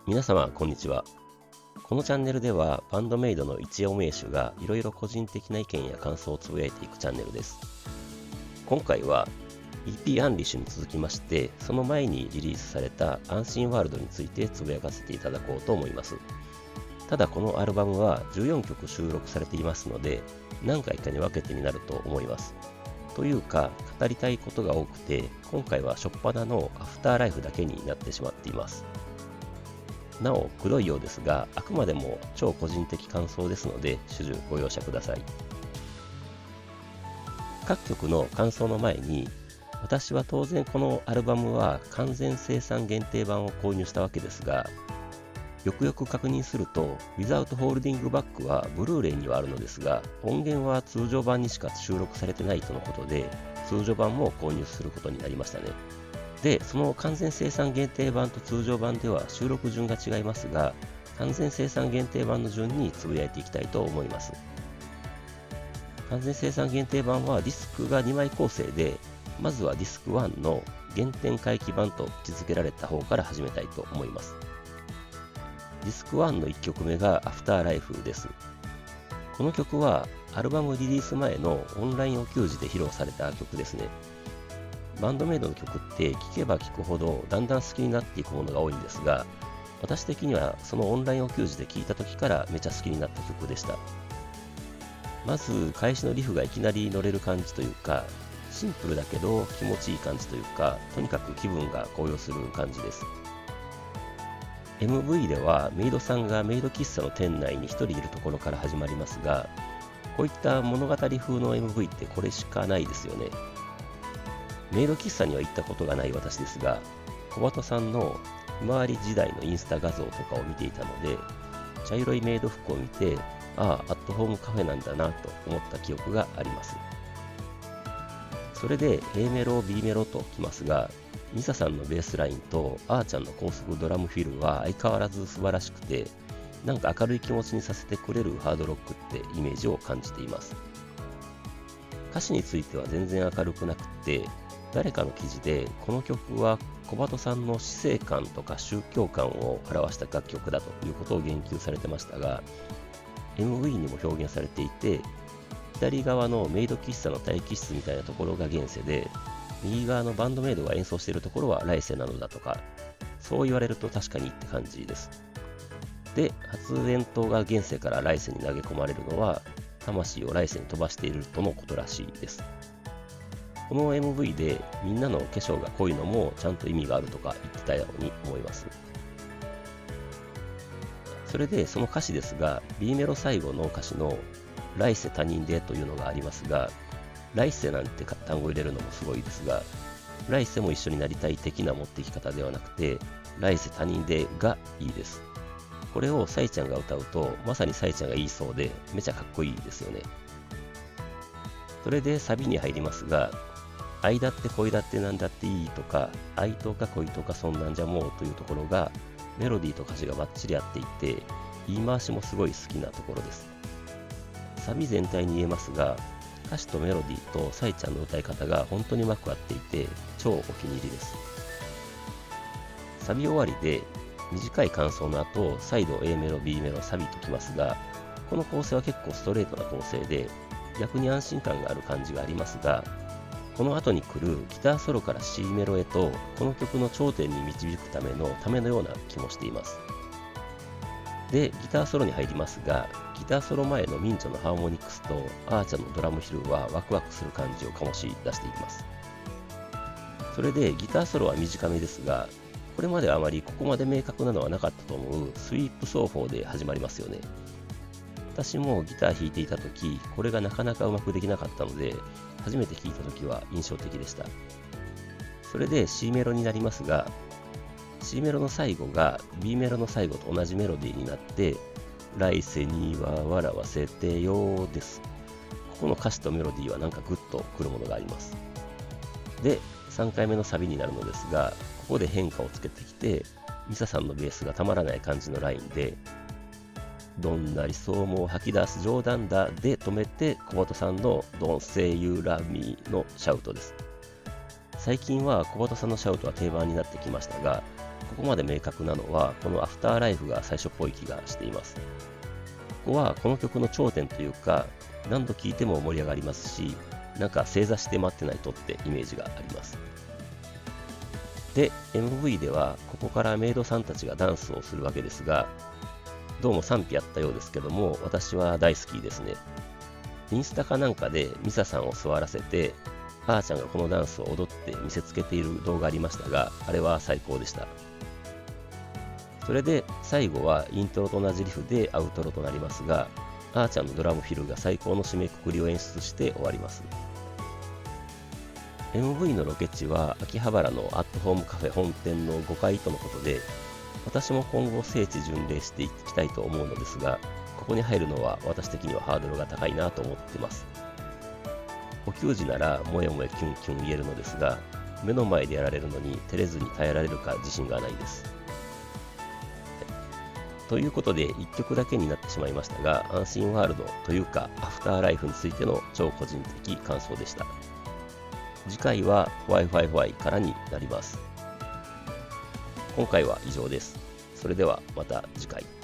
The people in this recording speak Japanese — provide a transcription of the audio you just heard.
皆様こんにちは。このチャンネルではバンドメイドの一応名手がいろいろ個人的な意見や感想をつぶやいていくチャンネルです。今回は EP アンリッシュに続きまして、その前にリリースされたアンシンワールドについてつぶやかせていただこうと思います。ただこのアルバムは14曲収録されていますので、何回かに分けてになると思います。というか語りたいことが多くて、今回は初っ端のアフターライフだけになってしまっています。なおくどいようですが、あくまでも超個人的感想ですので主従ご容赦ください。各曲の感想の前に、私は当然このアルバムは完全生産限定版を購入したわけですが、よくよく確認すると Without Holding Back はブルーレイにはあるのですが、音源は通常版にしか収録されてないとのことで、通常版も購入することになりましたね。で、その完全生産限定版と通常版では収録順が違いますが、完全生産限定版の順につぶやいていきたいと思います。完全生産限定版はディスクが2枚構成で、まずはディスク1の原点回帰版と位置づけられた方から始めたいと思います。ディスク1の1曲目がアフターライフです。この曲はアルバムリリース前のオンラインお給仕で披露された曲ですね。バンドメイドの曲って聴けば聴くほどだんだん好きになっていくものが多いんですが、私的にはそのオンラインお給仕で聴いた時からめちゃ好きになった曲でした。まず開始のリフがいきなり乗れる感じというか、シンプルだけど気持ちいい感じというか、とにかく気分が高揚する感じです。MV ではメイドさんがメイド喫茶の店内に一人いるところから始まりますが、こういった物語風の MV ってこれしかないですよね。メイド喫茶には行ったことがない私ですが、小鳩さんのひまわり時代のインスタ画像とかを見ていたので、茶色いメイド服を見て、ああ、アットホームカフェなんだなと思った記憶があります。それで A メロ、B メロときますが、ミサさんのベースラインとあーちゃんの高速ドラムフィルは相変わらず素晴らしくて、なんか明るい気持ちにさせてくれるハードロックってイメージを感じています。歌詞については全然明るくなくて、誰かの記事でこの曲は小鳩さんの死生観とか宗教観を表した楽曲だということを言及されてましたが、 MV にも表現されていて、左側のメイド喫茶の待機室みたいなところが現世で、右側のバンドメイドが演奏しているところは来世なのだとか、そう言われると確かにって感じです。で、発電筒が現世から来世に投げ込まれるのは、魂を来世に飛ばしているとのことらしいです。この MV でみんなの化粧が濃いのもちゃんと意味があるとか言ってたように思います。それでその歌詞ですが、 B メロ最後の歌詞の来世他人でというのがありますが、来世なんて単語入れるのもすごいですが、来世も一緒になりたい的な持っていき方ではなくて、来世他人でがいいです。これをサイちゃんが歌うと、まさにサイちゃんが言いそうでめちゃかっこいいですよね。それでサビに入りますが、愛だって恋だってなんだっていいとか、愛とか恋とかそんなんじゃもうというところがメロディーと歌詞がバッチリ合っていて、言い回しもすごい好きなところです。サビ全体に言えますが、歌詞とメロディーとサイちゃんの歌い方が本当にうまく合っていて超お気に入りです。サビ終わりで短い感想の後、再度 A メロ B メロサビときますが、この構成は結構ストレートな構成で逆に安心感がある感じがありますが、この後に来るギターソロから C メロへと、この曲の頂点に導くためのような気もしています。で、ギターソロに入りますが、ギターソロ前のミンチョのハーモニクスとアーチャのドラムヒルはワクワクする感じを醸し出しています。それでギターソロは短めですが、これまであまりここまで明確なのはなかったと思うスイープ奏法で始まりますよね。私もギター弾いていた時、これがなかなかうまくできなかったので、初めて聴いた時は印象的でした。それで C メロになりますが、C メロの最後が B メロの最後と同じメロディーになって、来世には笑わせてよです。ここの歌詞とメロディーはなんかグッとくるものがあります。で、3回目のサビになるのですが、ここで変化をつけてきて、ミサさんのベースがたまらない感じのラインで、どんな理想も吐き出す冗談だで止めて、小鳩さんの Don't say you love me のシャウトです。最近は小鳩さんのシャウトは定番になってきましたが、ここまで明確なのは、このアフターライフが最初っぽい気がしています。ここはこの曲の頂点というか、何度聴いても盛り上がりますし、なんか正座して待ってないとってイメージがあります。で、MV ではここからメイドさんたちがダンスをするわけですが、どうも賛否あったようですけども、私は大好きですね。インスタかなんかでミサさんを座らせて、あーちゃんがこのダンスを踊って見せつけている動画ありましたが、あれは最高でした。それで最後はイントロと同じリフでアウトロとなりますが、あーちゃんのドラムフィルが最高の締めくくりを演出して終わります。MV のロケ地は秋葉原のアットホームカフェ本店の5階とのことで、私も今後聖地巡礼していきたいと思うのですが、ここに入るのは私的にはハードルが高いなと思ってます。お給仕ならもやもやキュンキュン言えるのですが、目の前でやられるのに照れずに耐えられるか自信がないです。ということで1曲だけになってしまいましたが、アンシンワールドというかアフターライフについての超個人的感想でした。次回は Wi-Fi からになります。今回は以上です。それではまた次回。